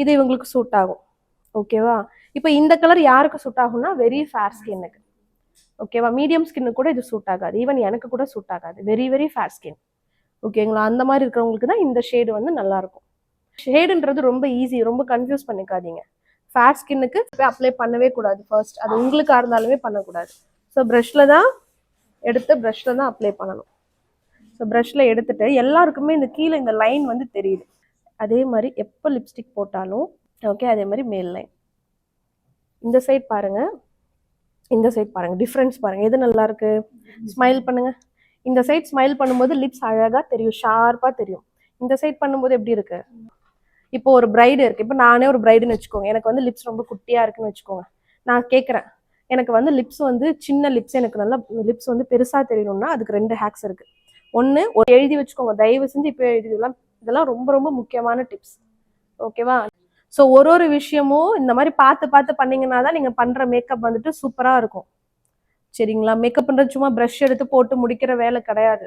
இது இவங்களுக்கு சூட் ஆகும். ஓகேவா? இப்போ இந்த கலர் யாருக்கு சூட் ஆகும்னா வெரி ஃபேர் ஸ்கின்னுக்கு. ஓகேவா? மீடியம் ஸ்கின்னு கூட இது சூட் ஆகாது. ஈவன் எனக்கு கூட சூட் ஆகாது. Very very fair skin. ஓகேங்களா? அந்த மாதிரி இருக்கிறவங்களுக்கு தான் இந்த ஷேடு வந்து நல்லா இருக்கும். ஷேடுன்றது ரொம்ப ஈஸி, ரொம்ப கன்ஃபியூஸ் பண்ணிக்காதீங்க. ஃபேர் ஸ்கின்னுக்கு அப்ளை பண்ணவே கூடாது. ஃபர்ஸ்ட் அது உங்களுக்கா இருந்தாலுமே பண்ணக்கூடாது. ஸோ ப்ரஷ்ல தான் அப்ளை பண்ணணும். ஸோ ப்ரஷ்ல எடுத்துட்டு எல்லாருக்குமே இந்த கீழே இந்த லைன் வந்து தெரியுது. அதே மாதிரி எப்போ லிப்ஸ்டிக் போட்டாலும் ஓகே, அதே மாதிரி மேல் லைன். இந்த சைட் பாருங்க, இந்த சைட் பாருங்க, டிஃப்ரென்ஸ் பாருங்க. எது நல்லா இருக்கு? ஸ்மைல் பண்ணுங்க. இந்த சைட் ஸ்மைல் பண்ணும்போது லிப்ஸ் அழகா தெரியும், ஷார்ப்பா தெரியும். இந்த சைட் பண்ணும்போது எப்படி இருக்கு? இப்போ ஒரு பிரைடு இருக்கு, இப்போ நானே ஒரு பிரைடுன்னு வச்சுக்கோங்க, எனக்கு வந்து லிப்ஸ் ரொம்ப குட்டியா இருக்குன்னு வச்சுக்கோங்க. நான் கேட்குறேன், எனக்கு வந்து லிப்ஸ் வந்து சின்ன லிப்ஸ், எனக்கு நல்லா லிப்ஸ் வந்து பெருசா தெரியணும்னா அதுக்கு 2 ஹேக்ஸ் இருக்கு. ஒன்று எழுதி வச்சுக்கோங்க, தயவு செஞ்சு இப்போ இதெல்லாம் ரொம்ப ரொம்ப முக்கியமான டிப்ஸ். ஓகேவா? ஸோ ஒரு விஷயமும் இந்த மாதிரி பார்த்து பார்த்து பண்ணீங்கன்னா தான் நீங்க பண்ற மேக்கப் வந்துட்டு சூப்பரா இருக்கும். சரிங்களா? மேக்கப் பண்றது சும்மா ப்ரஷ் எடுத்து போட்டு முடிக்கிற வேலை கிடையாது.